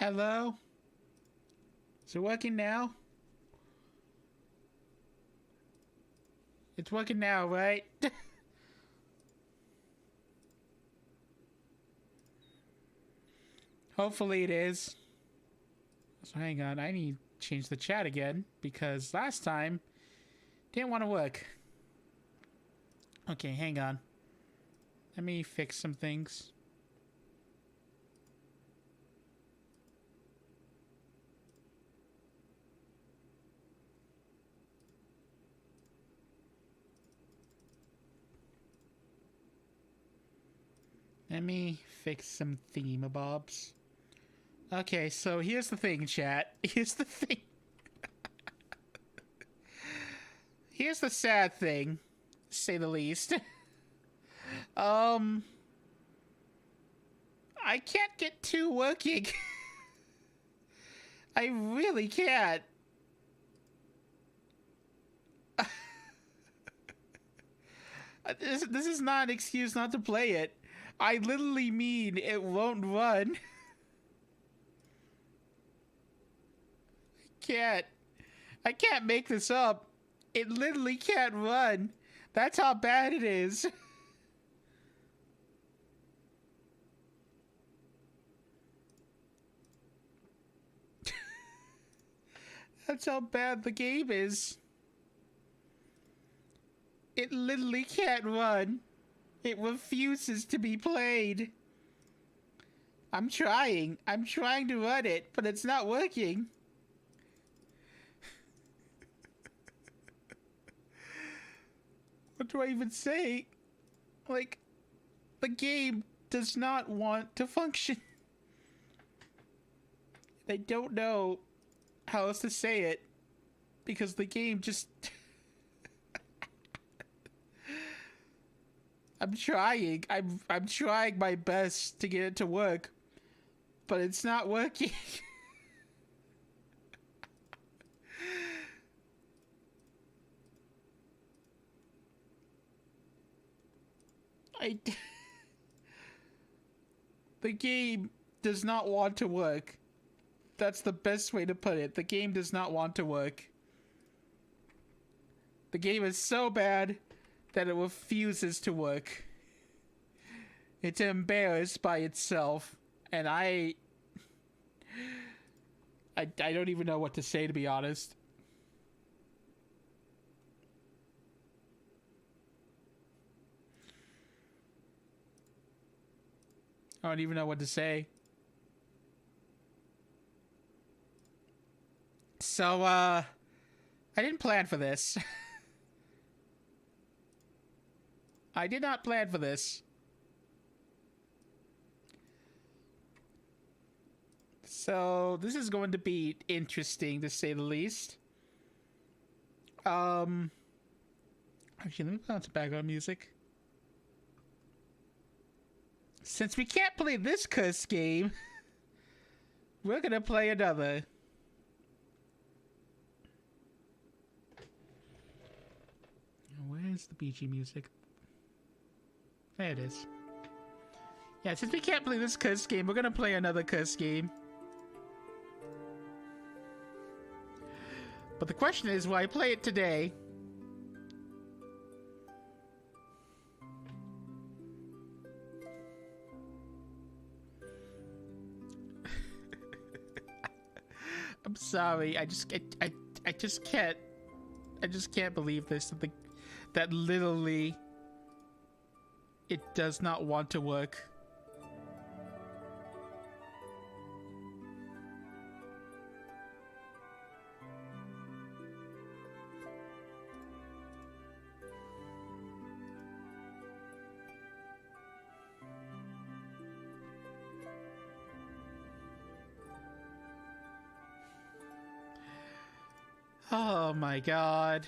Hello? Is it working now? It's working now, right? Hopefully it is. So hang on, I need to change the chat again because last time didn't want to work. Okay, hang on. Let me fix some things. Let me fix some thingamabobs. Okay, so here's the thing, chat. Here's the thing. Here's the sad thing, to say the least. I can't get two working. I really can't. This is not an excuse not to play it. I literally mean it won't run. I can't make this up. It literally can't run. That's how bad it is. That's how bad the game is. It literally can't run. It refuses to be played. I'm trying to run it, but it's not working. What do I even say? Like, the game does not want to function. I don't know how else to say it because the game just I'm trying my best to get it to work, but it's not working. The game does not want to work. That's the best way to put it. The game does not want to work. The game is so bad that it refuses to work. It's embarrassed by itself, and I don't even know what to say, to be honest. I don't even know what to say. So, I didn't plan for this. I did not plan for this. So, this is going to be interesting, to say the least. Actually, let me put on some background music. Since we can't play this cuss game, we're gonna play another. Where's the BG music? There it is. Yeah, since we can't play this cuss game, we're gonna play another cuss game. But the question is, will I play it today? I'm sorry. I just can't believe this. That literally it does not want to work. Oh my god.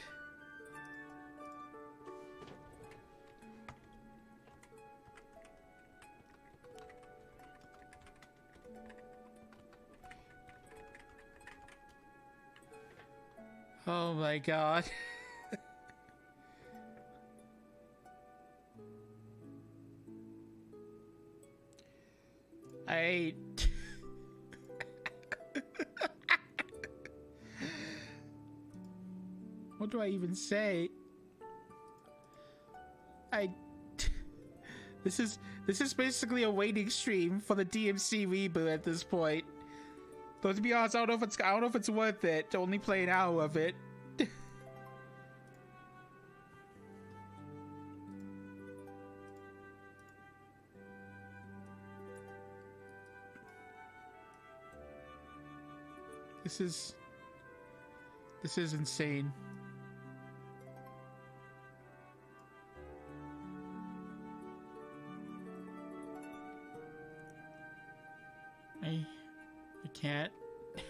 Oh my god. I What do I even say? This is basically a waiting stream for the DMC reboot at this point. Though to be honest, I don't know if it's worth it to only play an hour of it. This is insane. I can't. I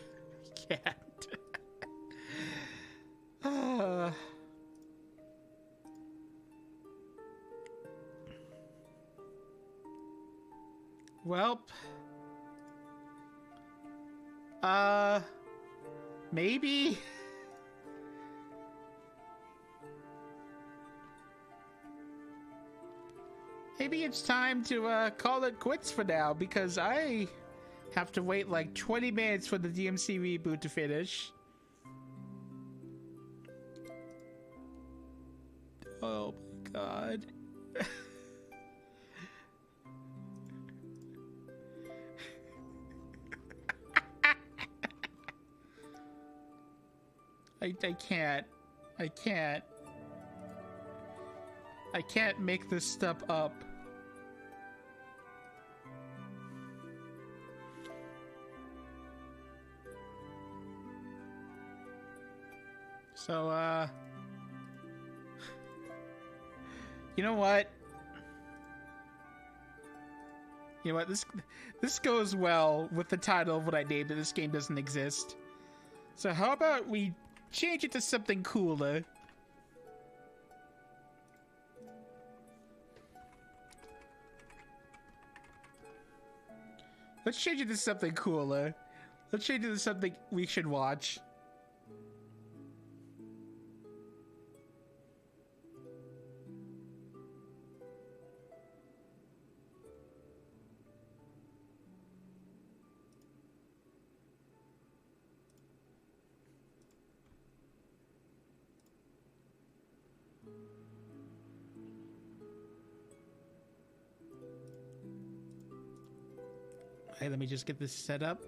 can't. Well. Maybe. Maybe it's time to call it quits for now, because I have to wait like 20 minutes for the DMC reboot to finish. Oh my god. I can't make this step up. So, you know what? You know what? This goes well with the title of what I named it. This game doesn't exist. So how about we change it to something cooler? Let's change it to something cooler. Let's change it to something we should watch. Hey, let me just get this set up.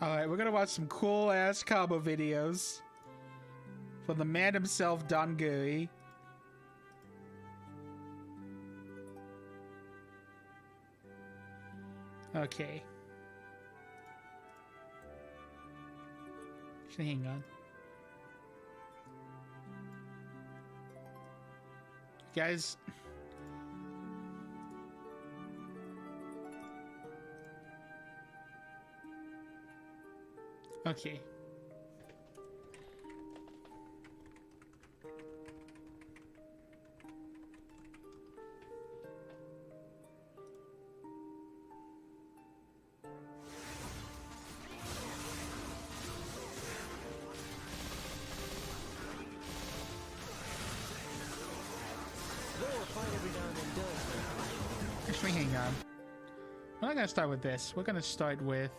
Alright, we're gonna watch some cool ass combo videos from the man himself, Don Guri. Okay. Hang on. Guys. Okay. Actually, hang on. We're not gonna start with this. We're gonna start with...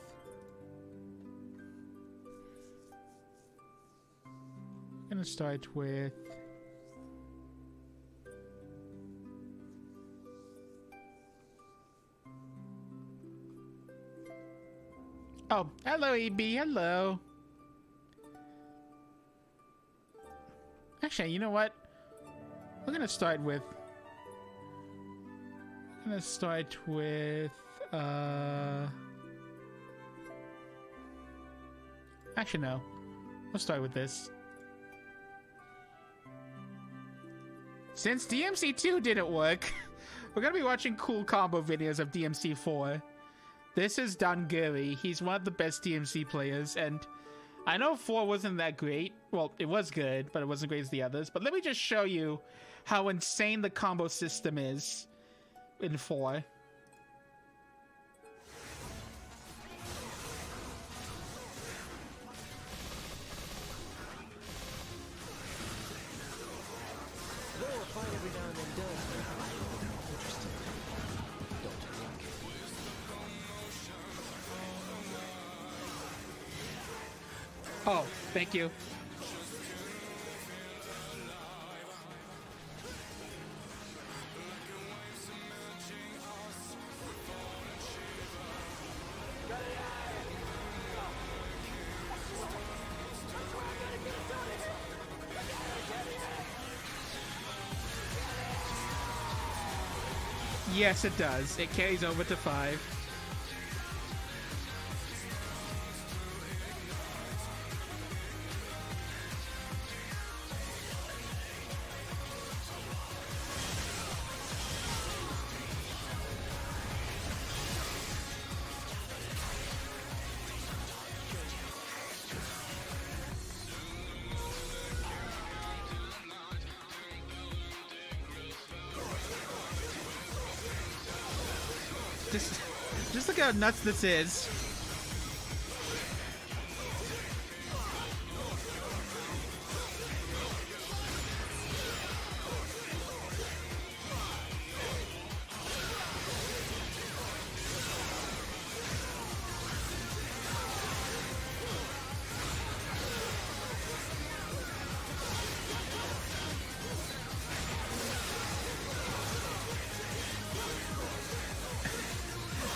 Oh, hello, EB. Hello. Actually, you know what? We're gonna start with... Actually, no. We'll start with this. Since DMC2 didn't work, we're gonna be watching cool combo videos of DMC4. This is Don Guri. He's one of the best DMC players, and I know 4 wasn't that great. Well, it was good, but it wasn't great as the others. But let me just show you how insane the combo system is in 4. Fight every now and then. Oh, thank you. Yes, it does. It carries over to 5. Just look how nuts this is.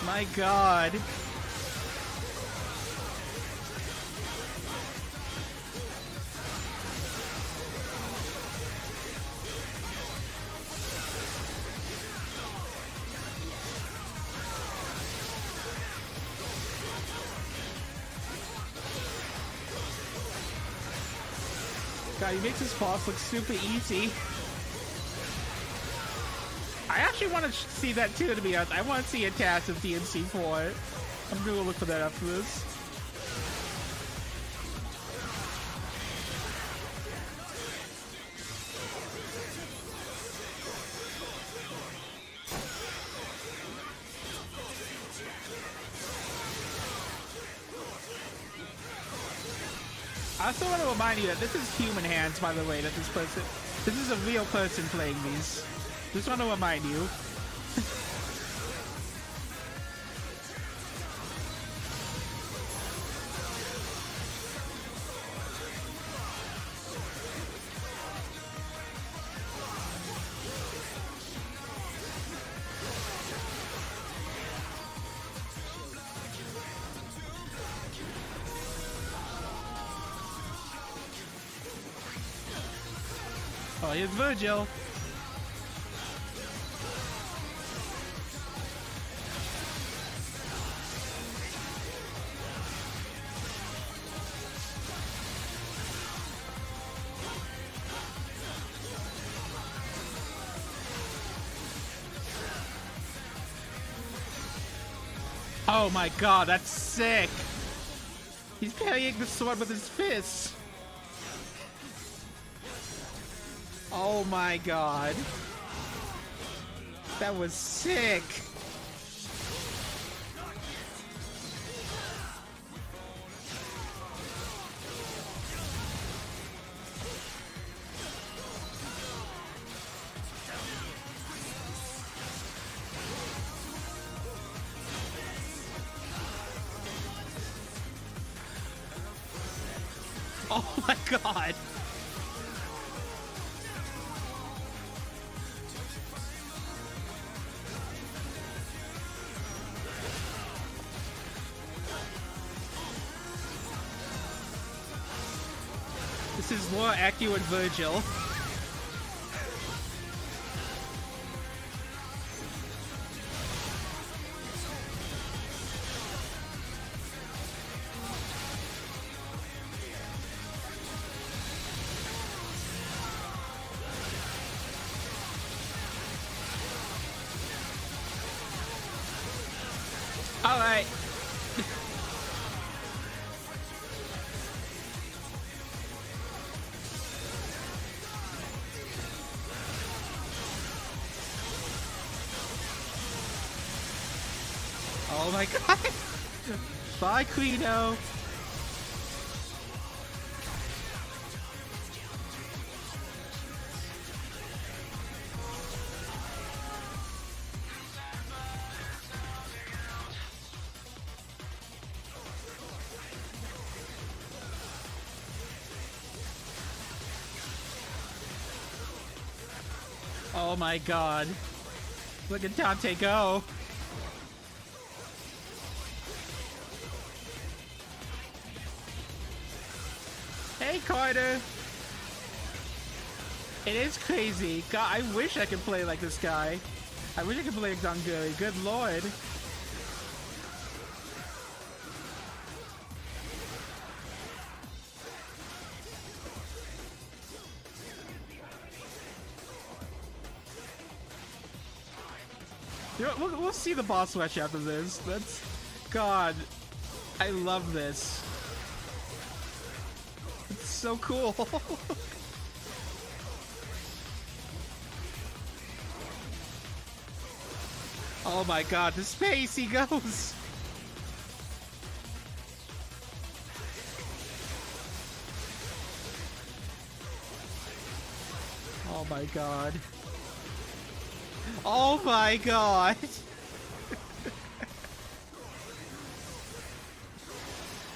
My God. God, he makes his boss look super easy. I actually want to see that too, to be honest. I want to see a cast of DMC4. I'm gonna look for that after this. I also want to remind you that this is human hands, by the way, that this is a real person playing these. Just want to remind you. Oh, here's Virgil. Oh my God, that's sick. He's parrying the sword with his fists. Oh my God. That was sick. Oh my God. This is more accurate Virgil. All right. Oh my God. Bye, Quino. Oh my god. Look at Dante go. Hey, Carter. It is crazy. God, I wish I could play like this guy. I wish I could play like Donguri. Good lord. You know, we'll see the boss rush after this. That's... God. I love this. It's so cool. Oh my god, the space he goes! Oh my god. Oh my god!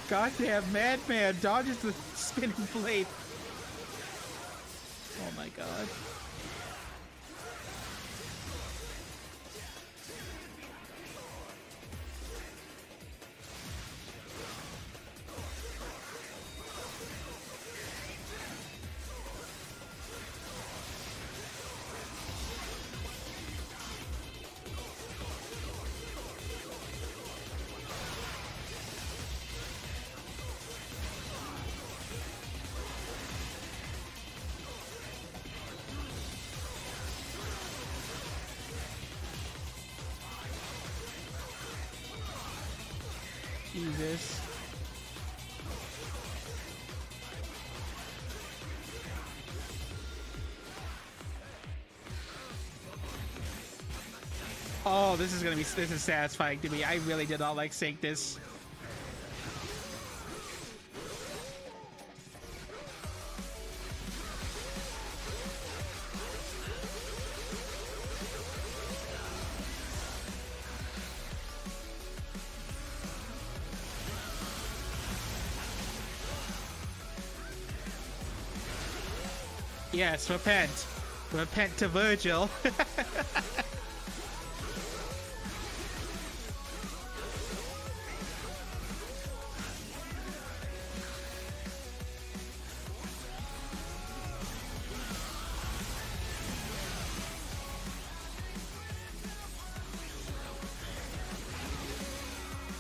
Goddamn madman dodges the spinning blade. Oh my god. Jesus. Oh, this is satisfying to me. I really did not like seeing this. Yes, repent. Repent to Virgil.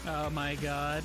Oh my god.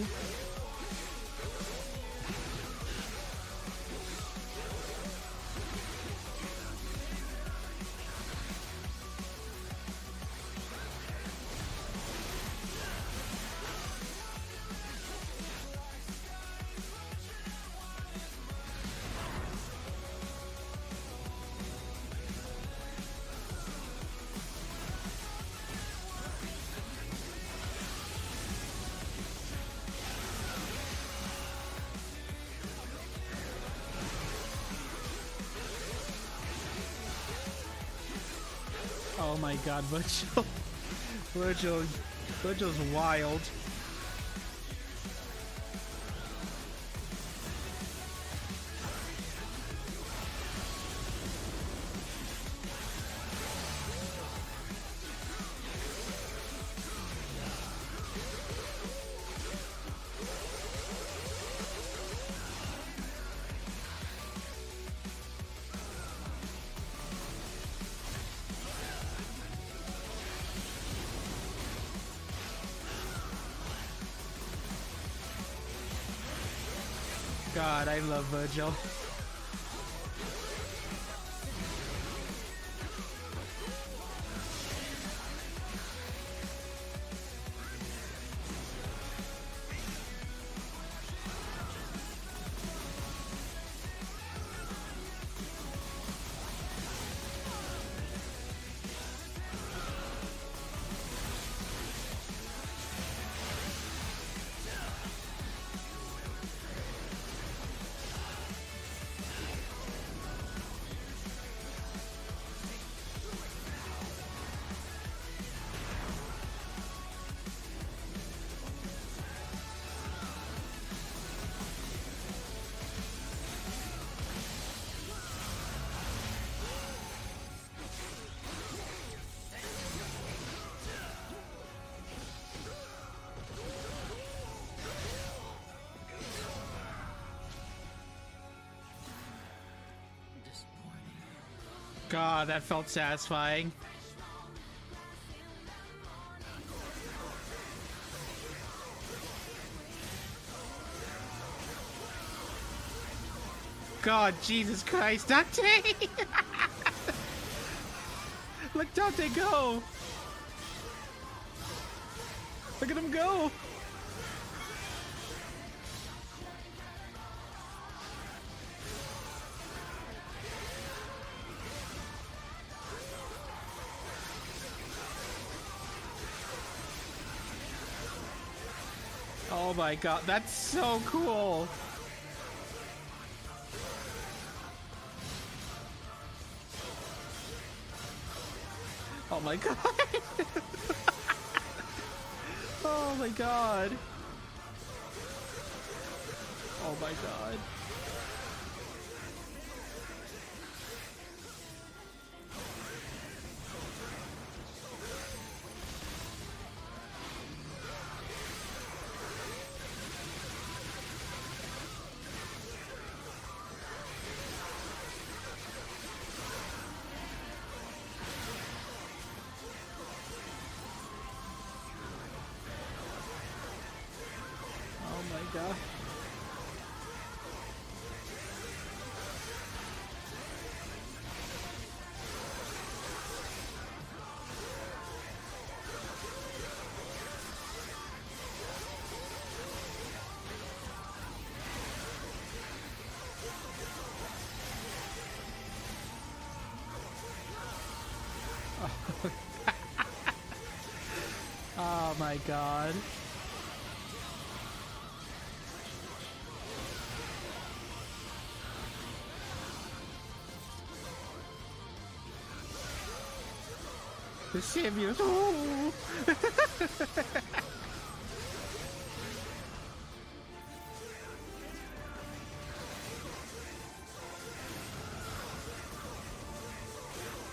Oh my god, Virgil's wild. God, I love Virgil. God, that felt satisfying. God, Jesus Christ, Dante! Look Dante go! Look at him go! Oh my God, that's so cool! Oh my God! Oh my God! Oh my God! God. Oh my God. The Samuel. Oh.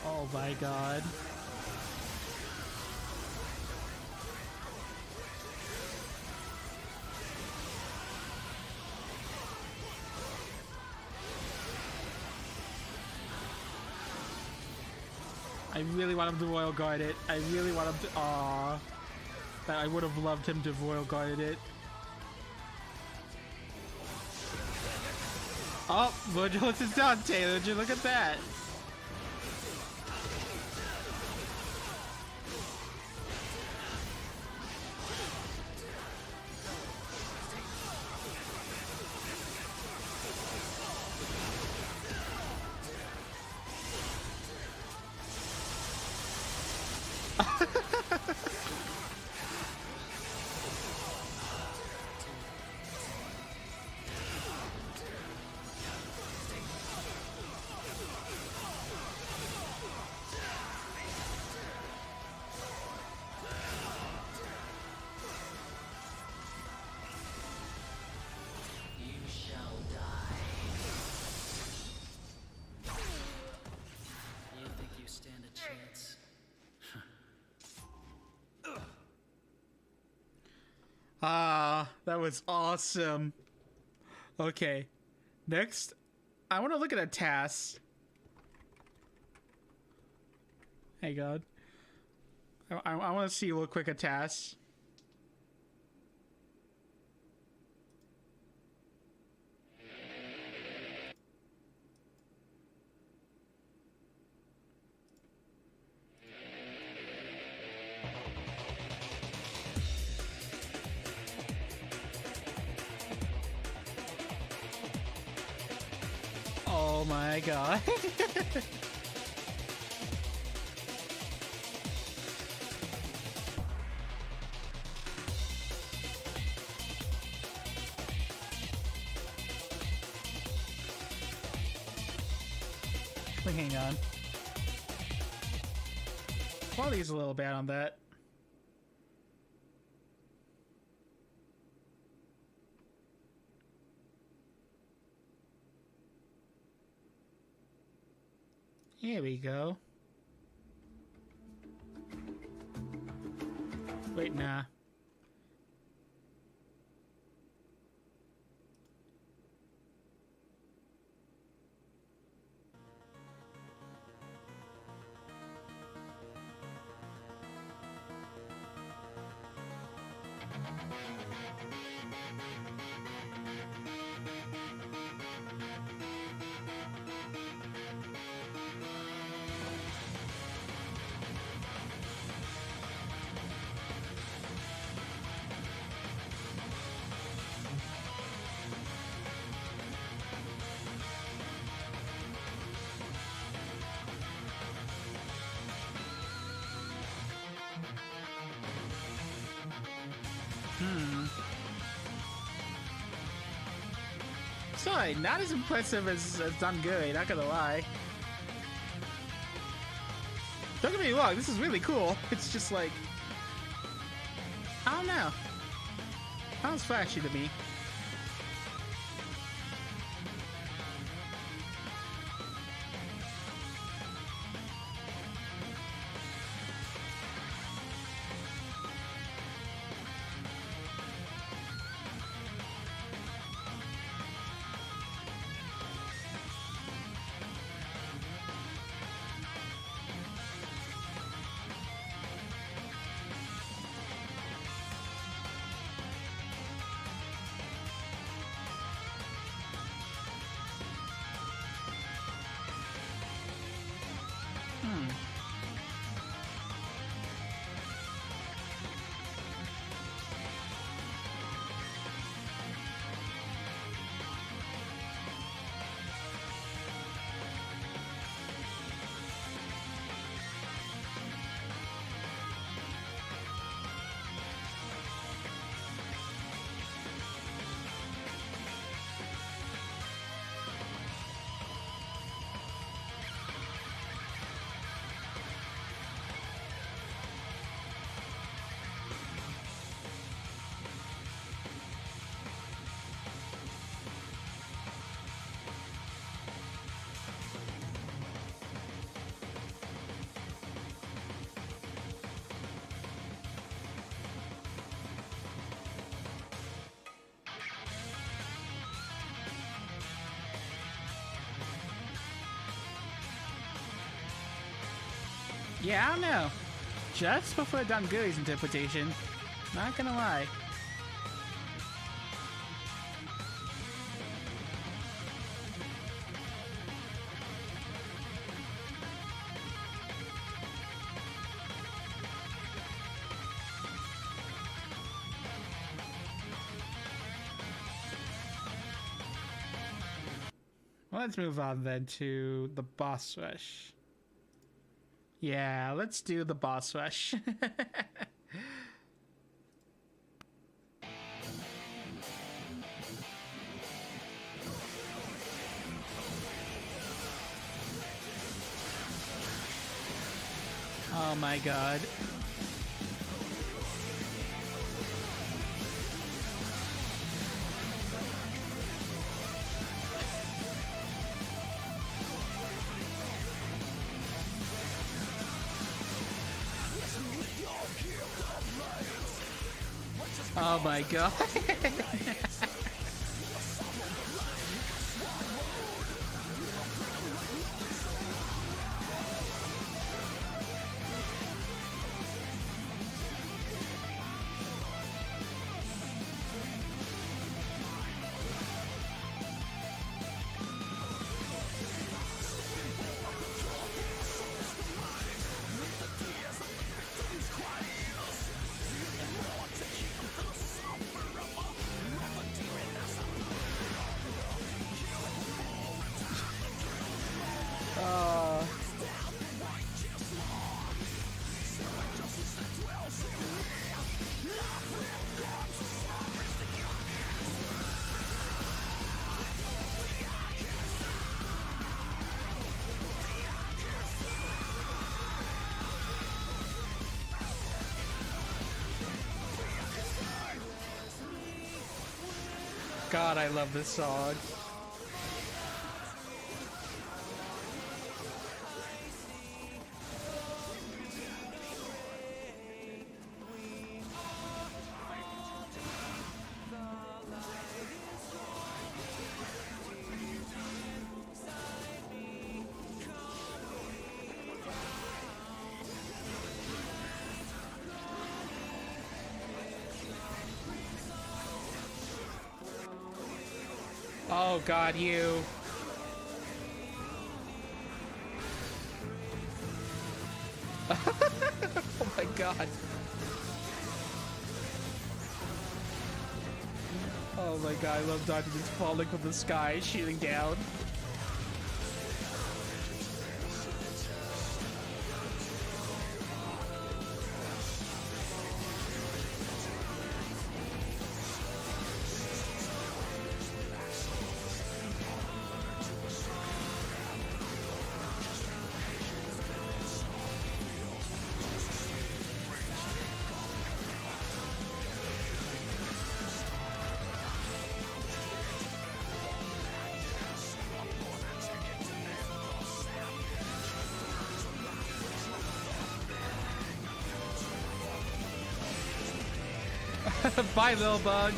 Oh my God. I really want him to Royal Guard it. I really want him to. Aww. I would have loved him to Royal Guard it. Oh, Virgil, it's Dante. Would you look at that? Ah, that was awesome. Okay, next, I want to look at a task. Hey, God. I want to see real quick a task. Oh my God. Hang on. Quality's a little bad on that. Here we go. Wait, nah. Sorry, not as impressive as Dunguri, not gonna lie. Don't get me wrong, this is really cool. It's just like, I don't know. Sounds flashy to me. Yeah, I don't know. Just prefer Dunguri's interpretation. Not gonna lie. Well, let's move on then to the boss rush. Yeah, let's do the boss rush. Oh my god. Oh my god. God, I love this song. Oh god, you. Oh my god. Oh my god, I love dodging just falling from the sky, shooting down. Bye, little bug.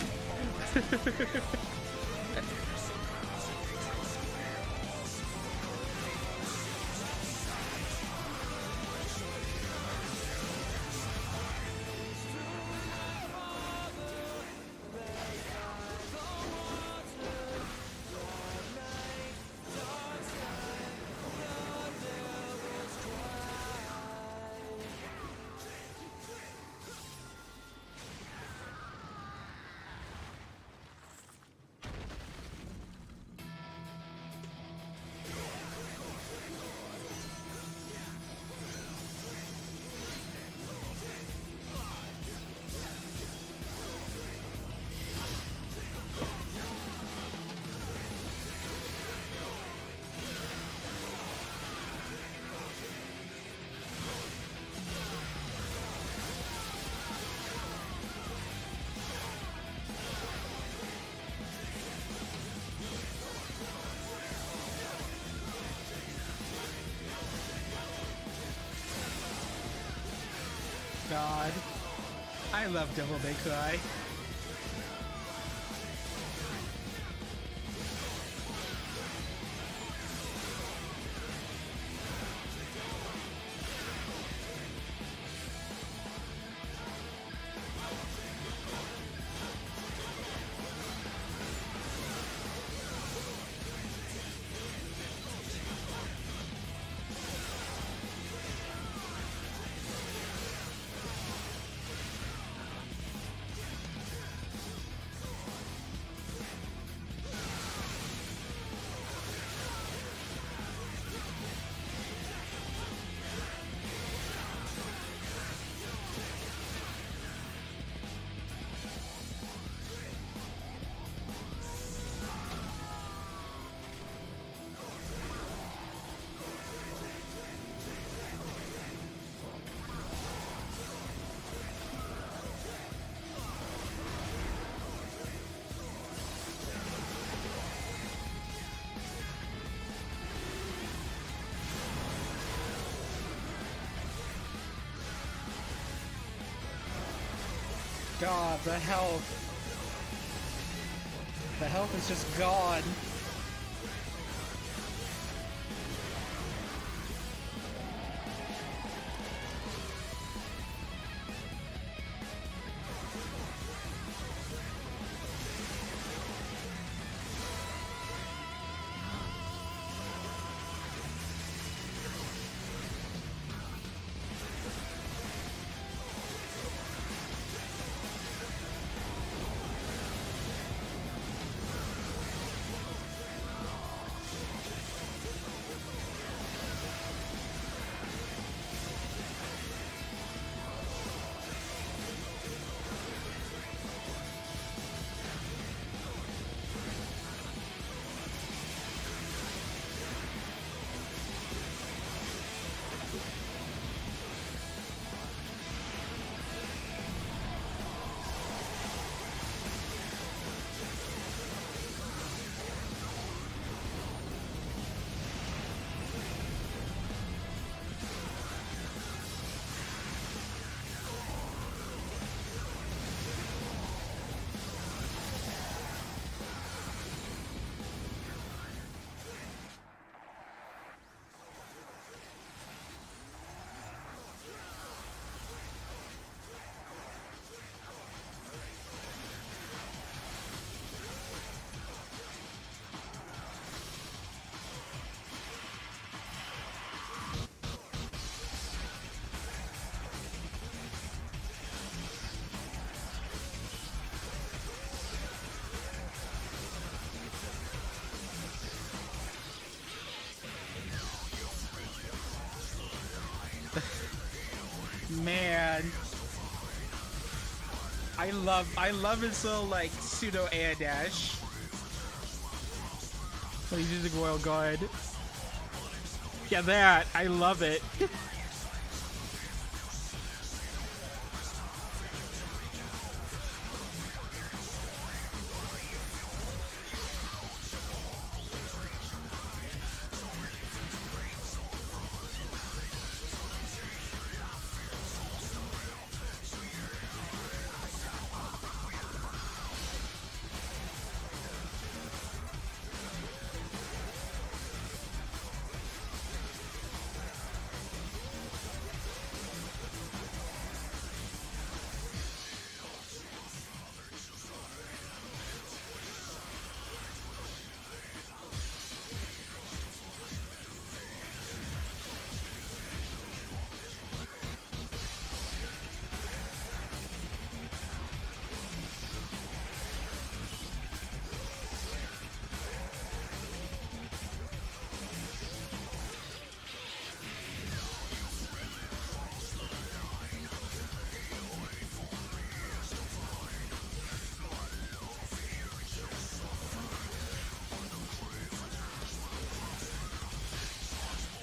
God. I love Devil May Cry. God, the health. The health is just gone. man. I love his little like pseudo air dash. When he's using Royal Guard. Yeah, that. I love it.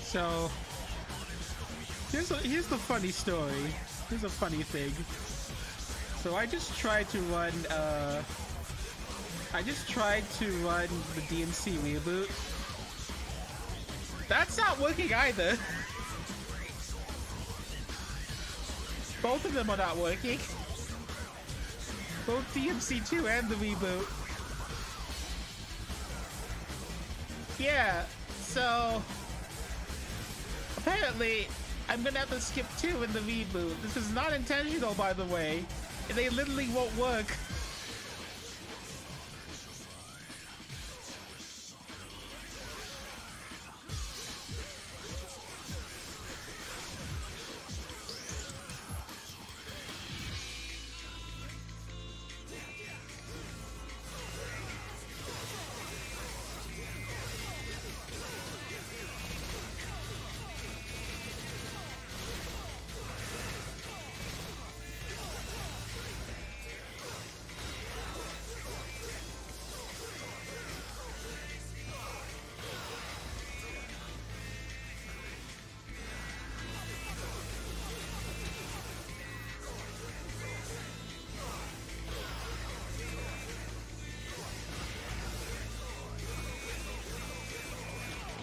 So here's the funny story. Here's a funny thing. So I just tried to run the DMC reboot. That's not working either. Both of them are not working. Both DMC2 and the reboot. Yeah, so apparently, I'm gonna have to skip 2 in the reboot. This is not intentional, by the way. They literally won't work.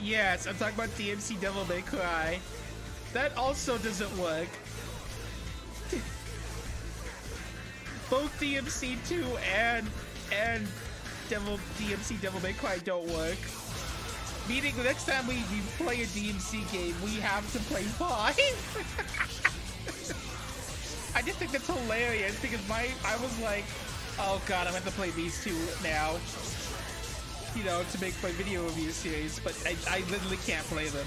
Yes, I'm talking about DMC Devil May Cry. That also doesn't work. Both DMC2 and DMC Devil May Cry don't work. Meaning the next time we play a DMC game, we have to play 5. I just think that's hilarious because I was like, oh god, I'm gonna have to play these two now. You know, to make my video review series, but I literally can't play them.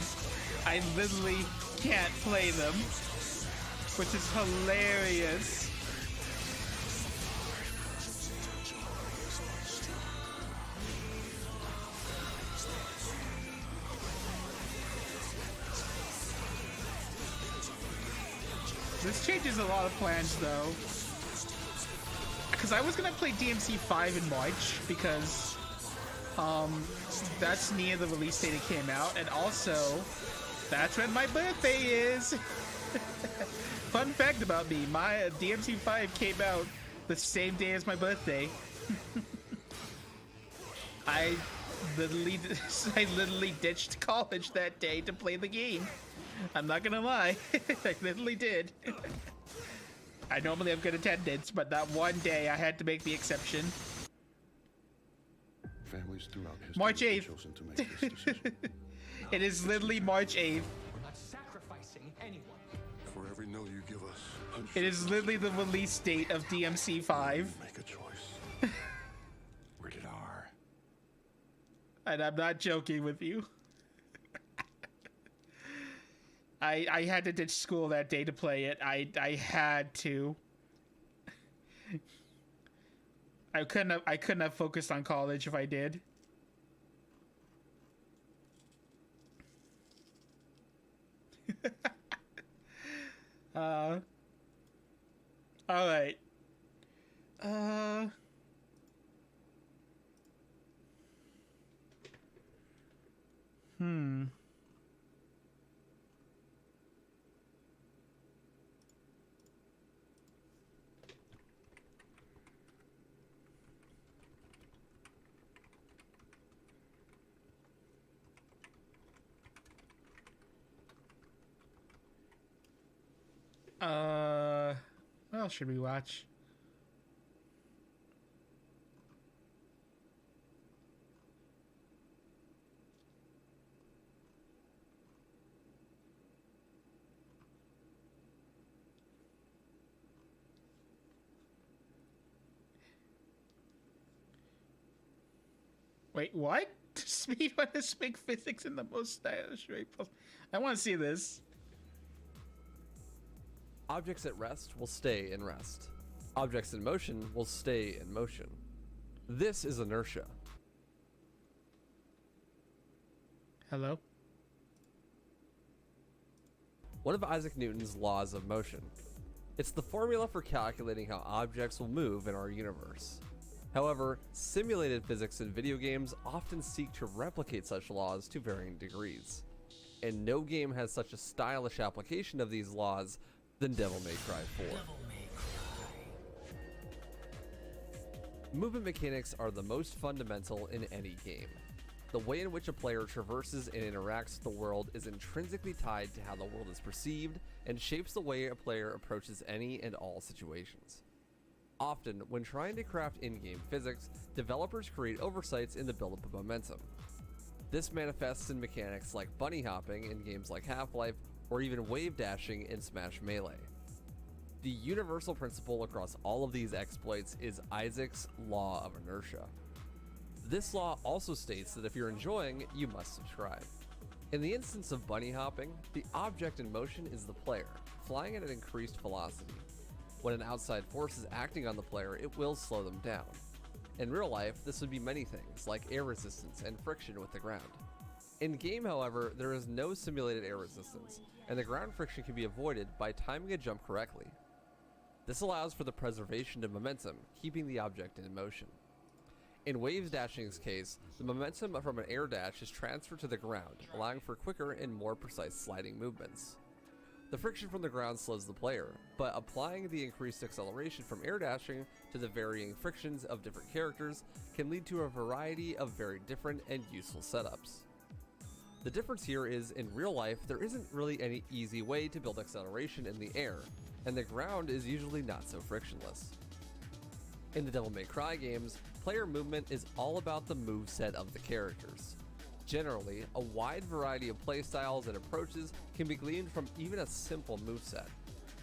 I literally can't play them, which is hilarious. This changes a lot of plans, though. Because I was gonna play DMC 5 in March, because that's near the release date it came out, and also that's when my birthday is. Fun fact about me, my DMC 5 came out the same day as my birthday. I literally ditched college that day to play the game. I'm not gonna lie. I literally did. I normally have good attendance, but that one day I had to make the exception. Families throughout history March 8th. have chosen to make this decision. It is literally March 8th. We're not sacrificing anyone. For every no you give us, It is literally the release date of DMC 5. make a choice. Rated R. And I'm not joking with you. I had to ditch school that day to play it. I had to. I couldn't have focused on college if I did. All right. Uh. Hmm. What else should we watch? Wait, what? Speed one is make physics in the most stylish way possible. I want to see this. Objects at rest will stay in rest. Objects in motion will stay in motion. This is inertia. Hello? One of Isaac Newton's laws of motion. It's the formula for calculating how objects will move in our universe. However, simulated physics in video games often seek to replicate such laws to varying degrees. And no game has such a stylish application of these laws than Devil May Cry 4. Movement mechanics are the most fundamental in any game. The way in which a player traverses and interacts with the world is intrinsically tied to how the world is perceived and shapes the way a player approaches any and all situations. Often, when trying to craft in-game physics, developers create oversights in the buildup of momentum. This manifests in mechanics like bunny hopping in games like Half-Life, or even wave dashing in Smash Melee. The universal principle across all of these exploits is Isaac's law of inertia. This law also states that if you're enjoying, you must subscribe. In the instance of bunny hopping, the object in motion is the player, flying at an increased velocity. When an outside force is acting on the player, it will slow them down. In real life, this would be many things, like air resistance and friction with the ground. In game, however, there is no simulated air resistance, and the ground friction can be avoided by timing a jump correctly. This allows for the preservation of momentum, keeping the object in motion. In waves dashing's case, the momentum from an air dash is transferred to the ground, allowing for quicker and more precise sliding movements. The friction from the ground slows the player, but applying the increased acceleration from air dashing to the varying frictions of different characters can lead to a variety of very different and useful setups. The difference here is, in real life, there isn't really any easy way to build acceleration in the air, and the ground is usually not so frictionless. In the Devil May Cry games, player movement is all about the moveset of the characters. Generally, a wide variety of playstyles and approaches can be gleaned from even a simple moveset,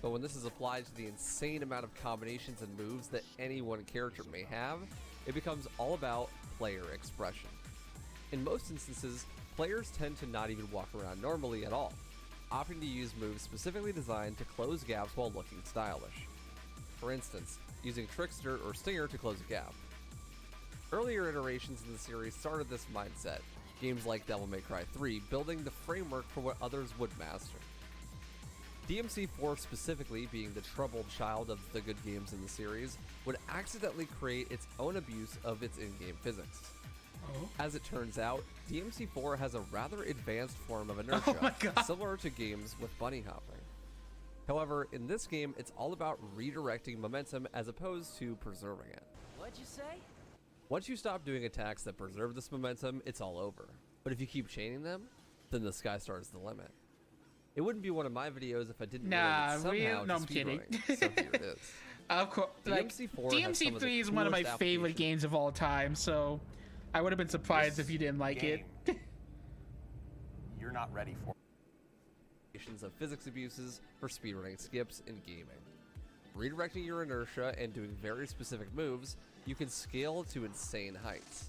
but when this is applied to the insane amount of combinations and moves that any one character may have, it becomes all about player expression. In most instances, players tend to not even walk around normally at all, opting to use moves specifically designed to close gaps while looking stylish. For instance, using Trickster or Stinger to close a gap. Earlier iterations in the series started this mindset, games like Devil May Cry 3 building the framework for what others would master. DMC4 specifically, being the troubled child of the good games in the series, would accidentally create its own abuse of its in-game physics. As it turns out, DMC4 has a rather advanced form of inertia, similar to games with bunny hopping. However, in this game, it's all about redirecting momentum as opposed to preserving it. What'd you say? Once you stop doing attacks that preserve this momentum, it's all over. But if you keep chaining them, then the sky star's the limit. It wouldn't be one of my videos if I didn't relate it somehow to I'm kidding. speedrunning, so here it is. Of course, like, DMC3 is one of my favorite games of all time, so I would have been surprised if you didn't like it. You're not ready for. Of physics abuses for speedrunning skips in gaming. Redirecting your inertia and doing very specific moves, you can scale to insane heights.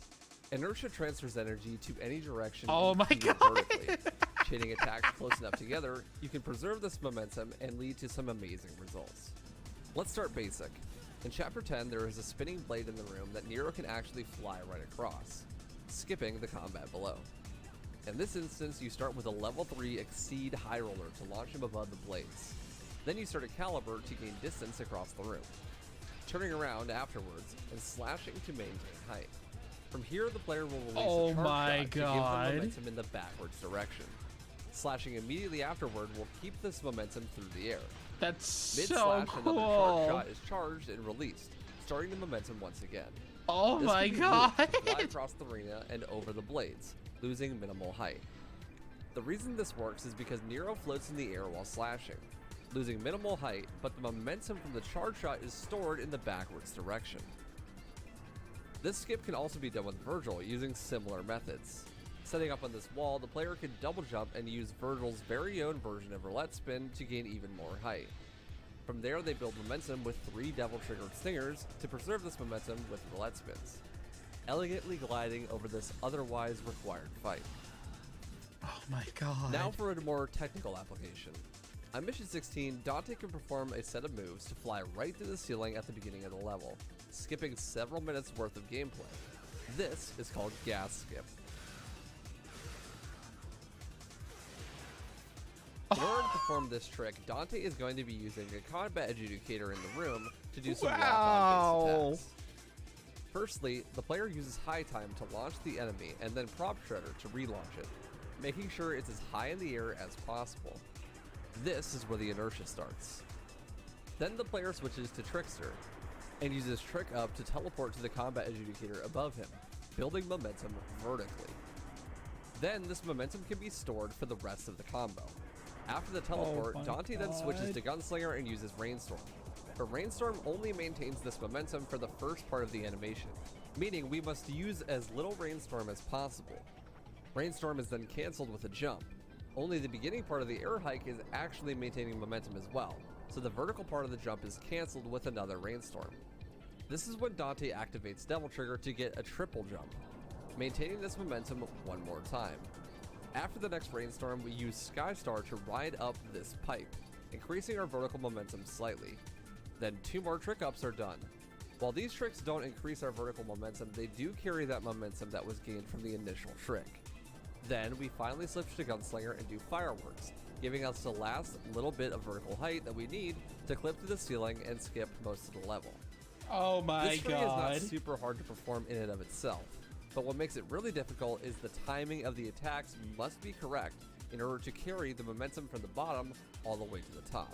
Inertia transfers energy to any direction. Oh my god! Vertically. Chaining attacks close enough together, you can preserve this momentum and lead to some amazing results. Let's start basic. In Chapter 10, there is a spinning blade in the room that Nero can actually fly right across, skipping the combat below. In this instance, you start with a level 3 Exceed High Roller to launch him above the blades. Then you start a caliber to gain distance across the room, turning around afterwards and slashing to maintain height. From here, the player will release Oh a charge my shot to give God. them momentum in the backwards direction. Slashing immediately afterward will keep this momentum through the air. That's Mid-slash, so another charge cool. shot is charged and released, starting the momentum once again. Oh This my can be God. moved to fly across the arena and over the blades, losing minimal height. The reason this works is because Nero floats in the air while slashing, losing minimal height, but the momentum from the charge shot is stored in the backwards direction. This skip can also be done with Virgil using similar methods. Setting up on this wall, the player can double jump and use Virgil's very own version of roulette spin to gain even more height. From there, they build momentum with 3 devil-triggered stingers to preserve this momentum with roulette spins, elegantly gliding over this otherwise required fight. Oh my God. Now for a more technical application. On Mission 16, Dante can perform a set of moves to fly right through the ceiling at the beginning of the level, skipping several minutes worth of gameplay. This is called gas skip. In order to perform this trick, Dante is going to be using a combat adjudicator in the room to do some Wow. lock-on base attacks. Firstly, the player uses high time to launch the enemy and then prop shredder to relaunch it, making sure it's as high in the air as possible. This is where the inertia starts. Then the player switches to Trickster and uses Trick Up to teleport to the combat adjudicator above him, building momentum vertically. Then this momentum can be stored for the rest of the combo. After the teleport, my Dante then switches God. to Gunslinger and uses Rainstorm. But Rainstorm only maintains this momentum for the first part of the animation, meaning we must use as little Rainstorm as possible. Rainstorm is then cancelled with a jump. Only the beginning part of the air hike is actually maintaining momentum as well, so the vertical part of the jump is cancelled with another Rainstorm. This is when Dante activates Devil Trigger to get a triple jump, maintaining this momentum one more time. After the next Rainstorm, we use Skystar to ride up this pipe, increasing our vertical momentum slightly. Then 2 more trick ups are done. While these tricks don't increase our vertical momentum, they do carry that momentum that was gained from the initial trick. Then we finally switch to Gunslinger and do Fireworks, giving us the last little bit of vertical height that we need to clip to the ceiling and skip most of the level. Oh my This trick God. is not super hard to perform in and of itself, but what makes it really difficult is the timing of the attacks must be correct in order to carry the momentum from the bottom all the way to the top.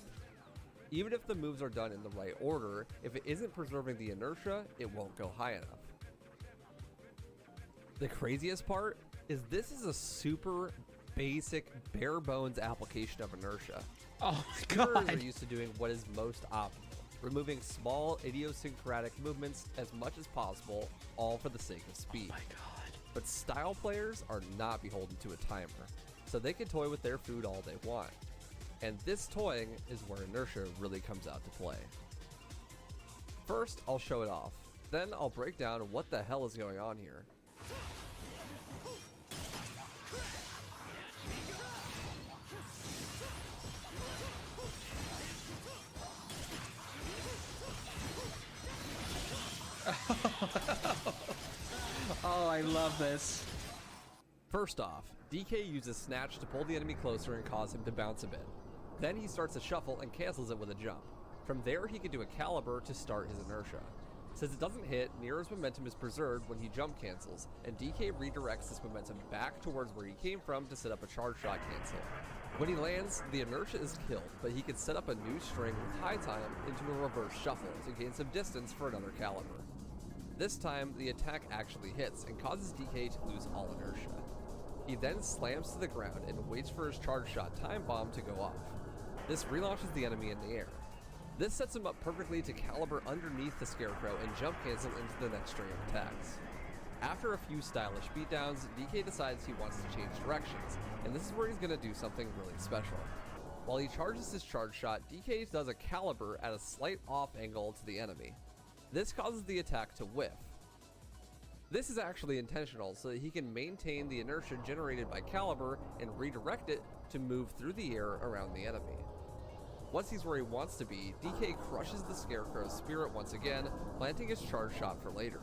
Even if the moves are done in the right order, if it isn't preserving the inertia, it won't go high enough. The craziest part is this is a super basic, bare bones application of inertia. Oh my Speedrunners are God. used to doing what is most optimal, removing small idiosyncratic movements as much as possible, all for the sake of speed. Oh my God. But style players are not beholden to a timer, so they can toy with their food all they want. And this toying is where inertia really comes out to play. First, I'll show it off. Then I'll break down what the hell is going on here. Oh, I love this. First off, DK uses Snatch to pull the enemy closer and cause him to bounce a bit. Then he starts a shuffle and cancels it with a jump. From there, he can do a caliber to start his inertia. Since it doesn't hit, Nero's momentum is preserved when he jump cancels, and DK redirects this momentum back towards where he came from to set up a charge shot cancel. When he lands, the inertia is killed, but he can set up a new string with high time into a reverse shuffle to gain some distance for another caliber. This time, the attack actually hits and causes DK to lose all inertia. He then slams to the ground and waits for his charge shot time bomb to go off. This relaunches the enemy in the air. This sets him up perfectly to caliber underneath the Scarecrow and jump cancel into the next string of attacks. After a few stylish beatdowns, DK decides he wants to change directions, and this is where he's going to do something really special. While he charges his charge shot, DK does a caliber at a slight off angle to the enemy. This causes the attack to whiff. This is actually intentional so that he can maintain the inertia generated by caliber and redirect it to move through the air around the enemy. Once he's where he wants to be, DK crushes the Scarecrow's spirit once again, planting his charge shot for later.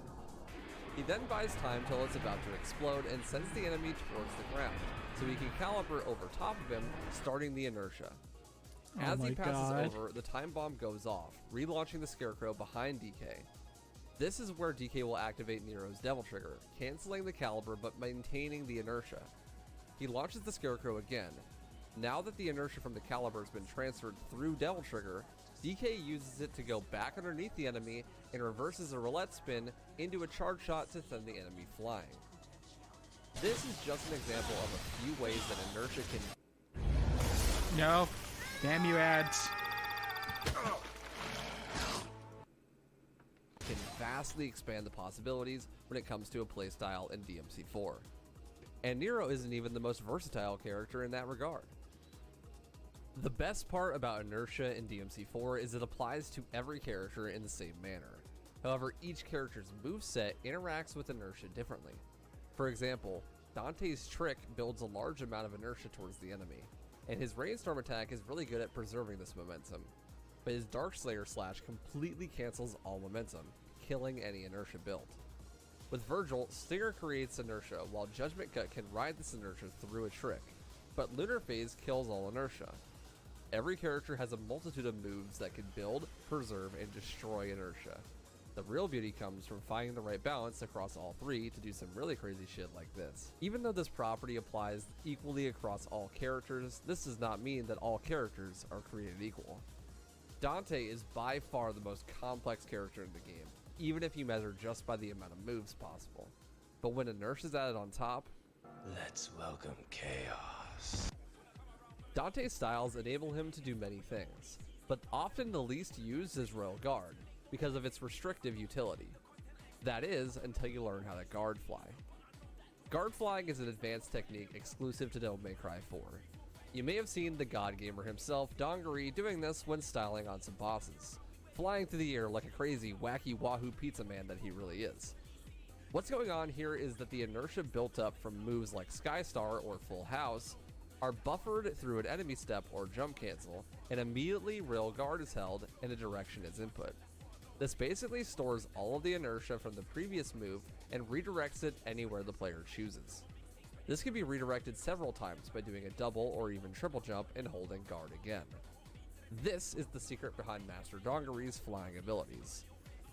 He then buys time till it's about to explode and sends the enemy towards the ground, so he can caliber over top of him, starting the inertia. As my he passes God. over, the time bomb goes off, relaunching the Scarecrow behind DK. This is where DK will activate Nero's Devil Trigger, canceling the caliber but maintaining the inertia. He launches the Scarecrow again. Now that the inertia from the caliber has been transferred through Devil Trigger, DK uses it to go back underneath the enemy and reverses a roulette spin into a charge shot to send the enemy flying. This is just an example of a few ways that inertia No. Damn you, ads. can vastly expand the possibilities when it comes to a playstyle in DMC4. And Nero isn't even the most versatile character in that regard. The best part about inertia in DMC4 is it applies to every character in the same manner. However, each character's moveset interacts with inertia differently. For example, Dante's trick builds a large amount of inertia towards the enemy, and his Rainstorm attack is really good at preserving this momentum. But his Darkslayer slash completely cancels all momentum, killing any inertia built. With Virgil, Stinger creates inertia, while Judgment Cut can ride this inertia through a trick, but Lunar Phase kills all inertia. Every character has a multitude of moves that can build, preserve, and destroy inertia. The real beauty comes from finding the right balance across all three to do some really crazy shit like this. Even though this property applies equally across all characters, this does not mean that all characters are created equal. Dante is by far the most complex character in the game, even if you measure just by the amount of moves possible. But when inertia is added on top, Let's welcome chaos. Dante's styles enable him to do many things, but often the least used is Royal Guard, because of its restrictive utility. That is, until you learn how to guard fly. Guard flying is an advanced technique exclusive to Devil May Cry 4. You may have seen the God Gamer himself, Dongari, doing this when styling on some bosses, flying through the air like a crazy, wacky wahoo pizza man that he really is. What's going on here is that the inertia built up from moves like Skystar or Full House are buffered through an enemy step or jump cancel, and immediately Rail Guard is held and a direction is input. This basically stores all of the inertia from the previous move and redirects it anywhere the player chooses. This can be redirected several times by doing a double or even triple jump and holding guard again. This is the secret behind Master Dongari's flying abilities.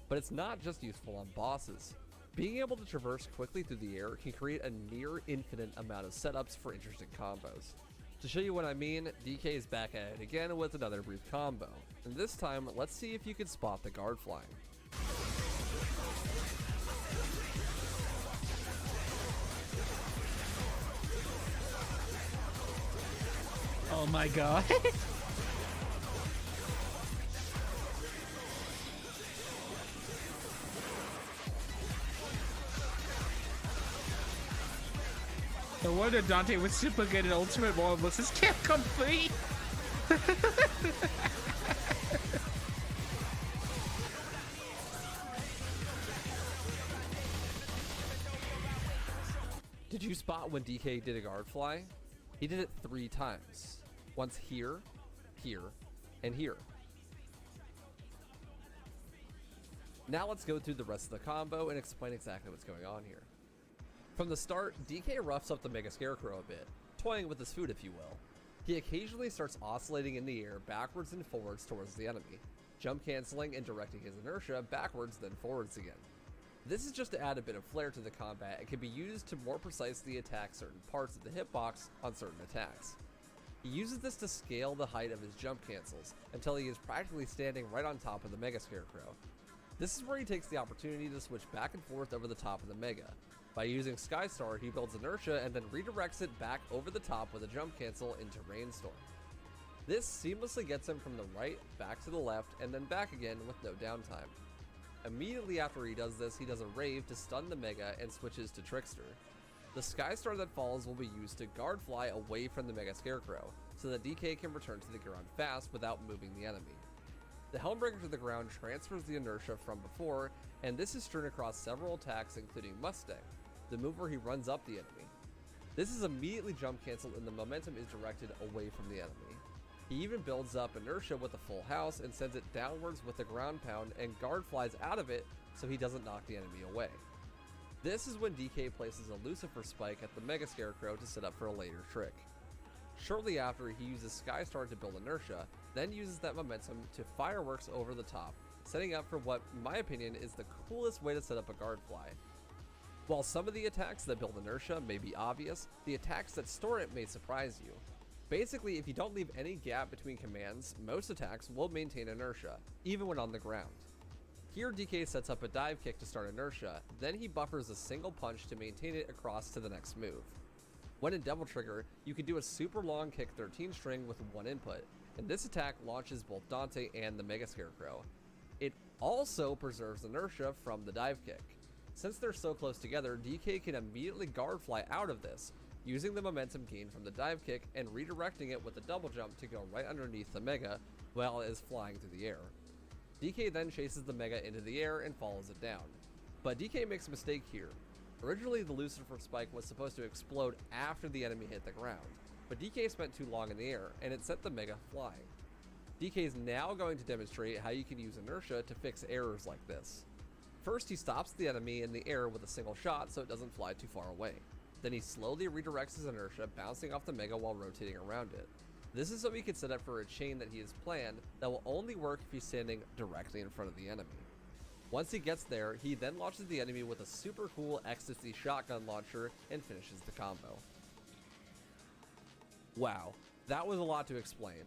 But it's not just useful on bosses. Being able to traverse quickly through the air can create a near infinite amount of setups for interesting combos. To show you what I mean, DK is back at it again with another brief combo, and this time let's see if you can spot the guard flying. Oh my god. No wonder Dante was super good at Ultimate War was his camp complete. Did you spot when DK did a guard fly? He did it 3 times. Once here, here, and here. Now let's go through the rest of the combo and explain exactly what's going on here. From the start, DK roughs up the Mega Scarecrow a bit, toying with his food if you will. He occasionally starts oscillating in the air backwards and forwards towards the enemy, jump canceling and directing his inertia backwards then forwards again. This is just to add a bit of flair to the combat and can be used to more precisely attack certain parts of the hitbox on certain attacks. He uses this to scale the height of his jump cancels until he is practically standing right on top of the Mega Scarecrow. This is where he takes the opportunity to switch back and forth over the top of the Mega. By using Skystar, he builds inertia and then redirects it back over the top with a jump cancel into Rainstorm. This seamlessly gets him from the right back to the left and then back again with no downtime. Immediately after he does this, he does a rave to stun the Mega and switches to Trickster. The Skystar that falls will be used to guard fly away from the Mega Scarecrow, so that DK can return to the ground fast without moving the enemy. The Helmbreaker to the ground transfers the inertia from before, and this is strewn across several attacks including Mustang, the move where he runs up the enemy. This is immediately jump canceled and the momentum is directed away from the enemy. He even builds up inertia with a Full House and sends it downwards with a ground pound, and guard flies out of it so he doesn't knock the enemy away. This is when DK places a Lucifer Spike at the Mega Scarecrow to set up for a later trick. Shortly after, he uses Skystar to build inertia, then uses that momentum to fireworks over the top, setting up for what, in my opinion, is the coolest way to set up a guard fly. While some of the attacks that build inertia may be obvious, the attacks that store it may surprise you. Basically, if you don't leave any gap between commands, most attacks will maintain inertia, even when on the ground. Here DK sets up a dive kick to start inertia, then he buffers a single punch to maintain it across to the next move. When in Devil Trigger, you can do a super long kick 13 string with one input, and this attack launches both Dante and the Mega Scarecrow. It also preserves inertia from the dive kick. Since they're so close together, DK can immediately guard fly out of this, using the momentum gained from the dive kick and redirecting it with a double jump to go right underneath the Mega while it is flying through the air. DK then chases the Mega into the air and follows it down. But DK makes a mistake here. Originally, the Lucifer Spike was supposed to explode after the enemy hit the ground, but DK spent too long in the air and it sent the Mega flying. DK is now going to demonstrate how you can use inertia to fix errors like this. First, he stops the enemy in the air with a single shot so it doesn't fly too far away. Then he slowly redirects his inertia, bouncing off the Mega while rotating around it. This is so he can set up for a chain that he has planned that will only work if he's standing directly in front of the enemy. Once he gets there, he then launches the enemy with a super cool Ecstasy shotgun launcher and finishes the combo. Wow, that was a lot to explain.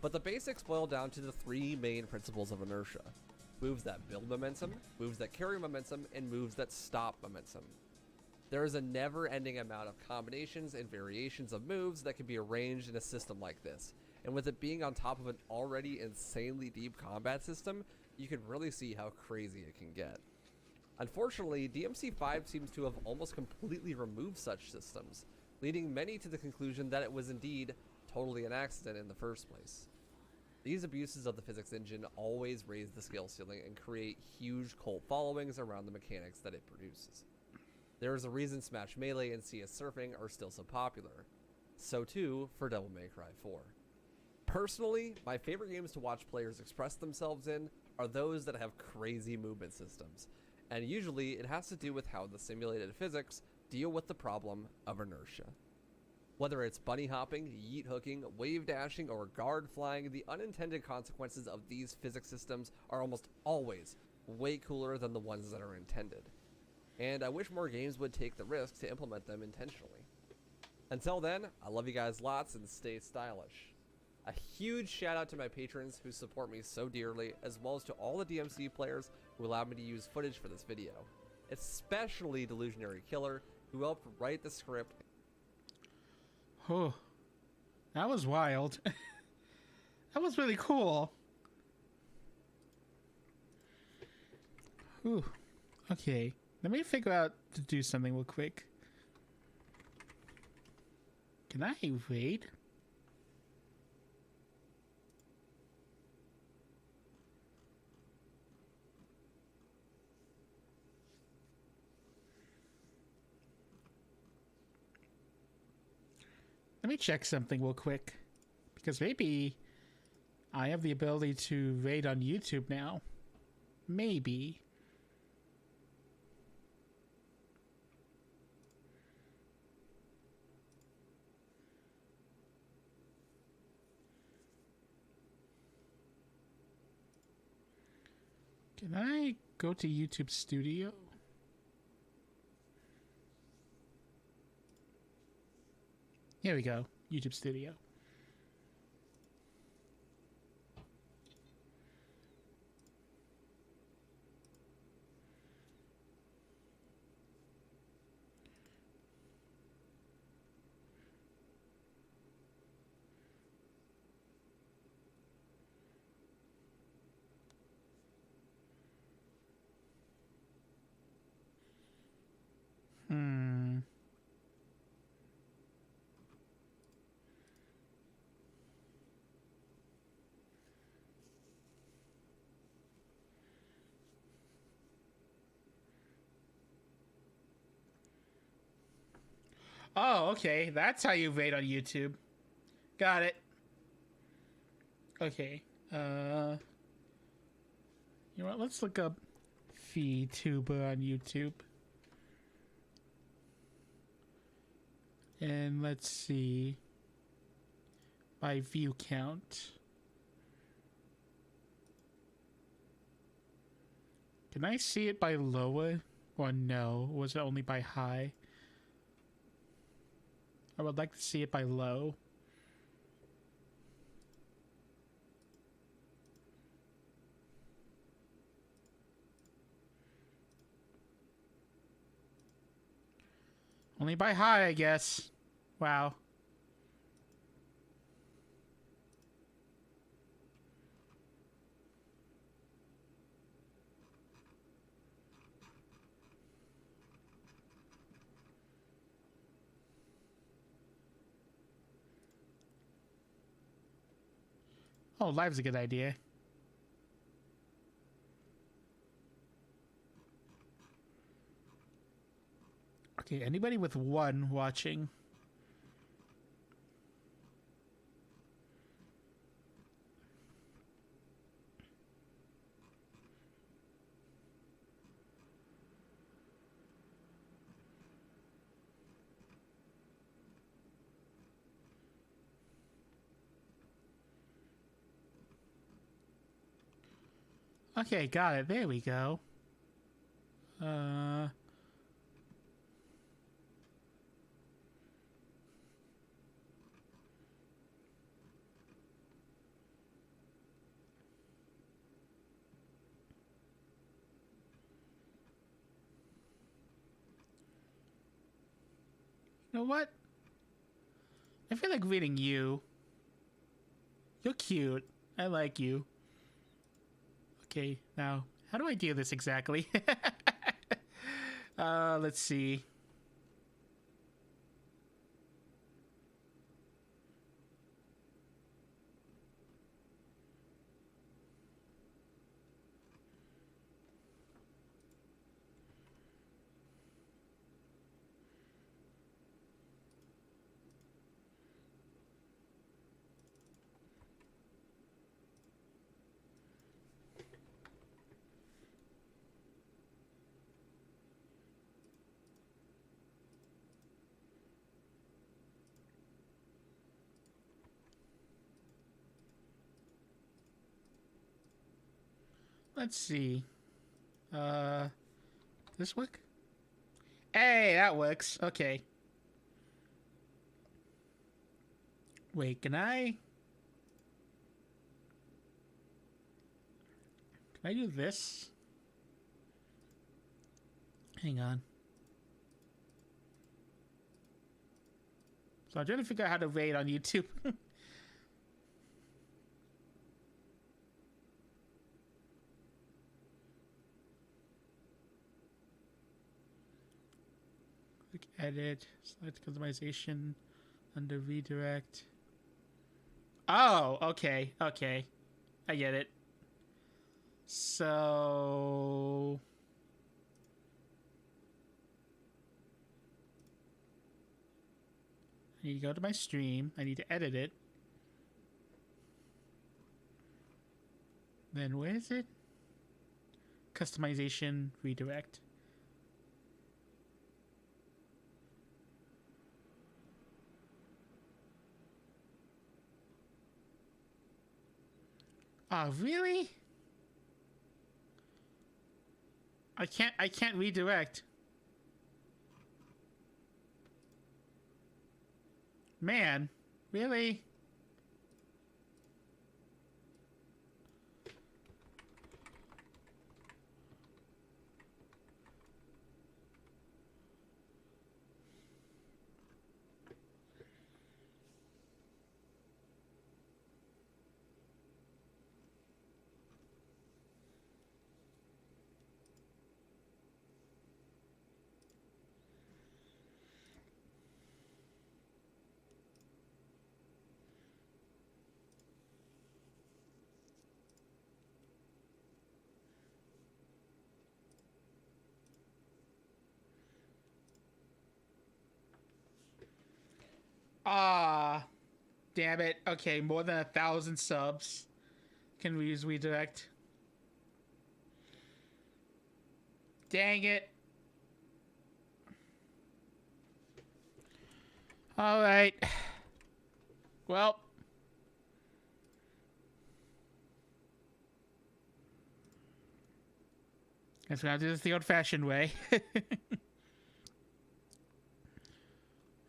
But the basics boil down to the three main principles of inertia. Moves that build momentum, moves that carry momentum, and moves that stop momentum. There is a never-ending amount of combinations and variations of moves that can be arranged in a system like this, and with it being on top of an already insanely deep combat system, you can really see how crazy it can get. Unfortunately, DMC5 seems to have almost completely removed such systems, leading many to the conclusion that it was indeed totally an accident in the first place. These abuses of the physics engine always raise the skill ceiling and create huge cult followings around the mechanics that it produces. There is a reason Smash Melee and CS Surfing are still so popular. So too for Devil May Cry 4. Personally, my favorite games to watch players express themselves in are those that have crazy movement systems, and usually it has to do with how the simulated physics deal with the problem of inertia. Whether it's bunny hopping, yeet hooking, wave dashing, or guard flying, the unintended consequences of these physics systems are almost always way cooler than the ones that are intended. And I wish more games would take the risk to implement them intentionally. Until then, I love you guys lots and stay stylish. A huge shout out to my patrons who support me so dearly, as well as to all the DMC players who allowed me to use footage for this video. Especially Delusionary Killer, who helped write the script. Oh, that was wild. That was really cool. Ooh, okay. Let me figure out to do something real quick. Can I wait? Let me check something real quick. Because maybe I have the ability to raid on YouTube now. Maybe. Can I go to YouTube Studio? Here we go. YouTube Studio. Oh, okay. That's how you raid on YouTube. Got it. Okay. You know what? Let's look up VTuber on YouTube. And let's see. By view count. Can I see it by lower? Or no? Was it only by high? I would like to see it by low. Only by high, I guess. Wow. Oh, live's a good idea. Okay, anybody with one watching? Okay, got it. There we go. You know what? I feel like reading you. You're cute. I like you. Okay, now, how do I do this exactly? Let's see. Let's see. This work? Hey, that works. Okay. Wait, can I do this? Hang on. So I'm trying to figure out how to raid on YouTube. Click edit, select customization under redirect. Oh, okay, okay. I get it. So I need to go to my stream. I need to edit it. Then where is it? Customization, redirect. Oh, really? I can't redirect. Man, really? Ah, damn it. Okay, more than 1,000 subs. Can we use redirect? Dang it. All right. Well. Guess we gotta do this the old-fashioned way.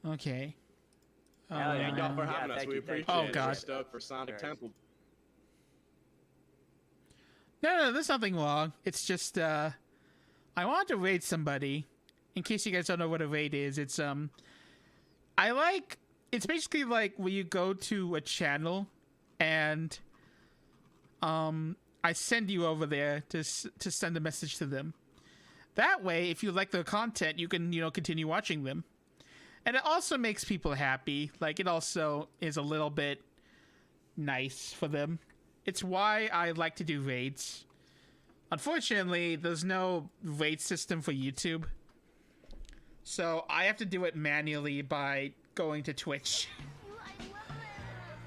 Okay. Hell yeah. Thank y'all for Yeah, having us. thank We you, thank appreciate you. it. Oh, God. We're stoked for Sonic Sure. Temple. No, there's nothing wrong. It's just, I wanted to raid somebody. In case you guys don't know what a raid is, it's, it's basically like where you go to a channel and, I send you over there to send a message to them. That way, if you like their content, you can, continue watching them. And it also makes people happy. Like, it also is a little bit nice for them. It's why I like to do raids. Unfortunately, there's no raid system for YouTube. So I have to do it manually by going to Twitch.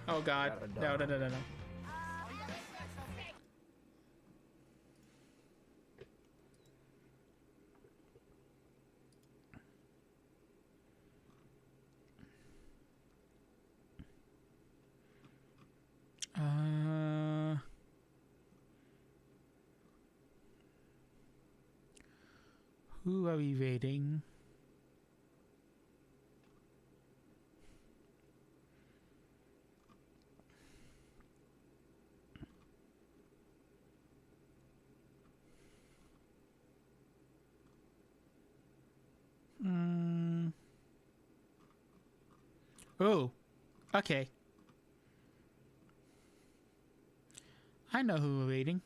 Oh god. No. Who are we raiding? Oh, okay. I know who we're raiding.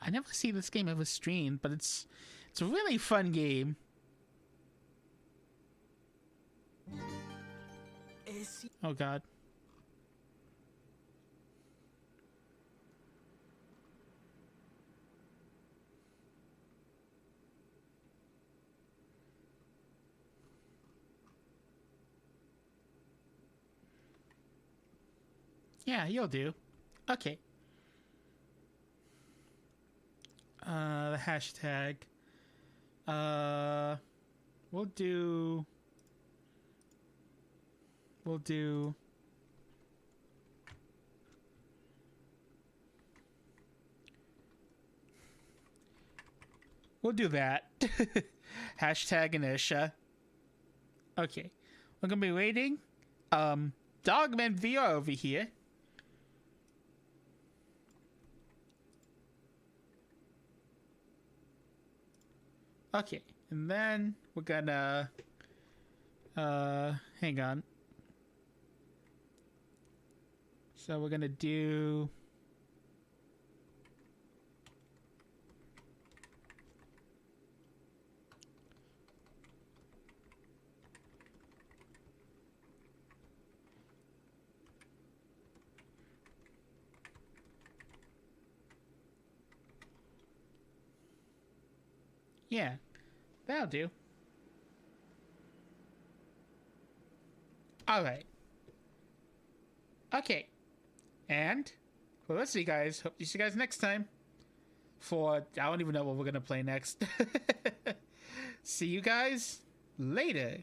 I never see this game ever streamed, but it's a really fun game. Oh god. Yeah, you'll do. Okay. The hashtag. We'll do. We'll do that. Hashtag inertia. Okay. We're gonna be waiting. Dogman VR over here. Okay, and then we're gonna hang on. So we're gonna do yeah, that'll do. All right. Okay. And, well, let's see, guys. Hope to see you guys next time. For, I don't even know what we're going to play next. See you guys later.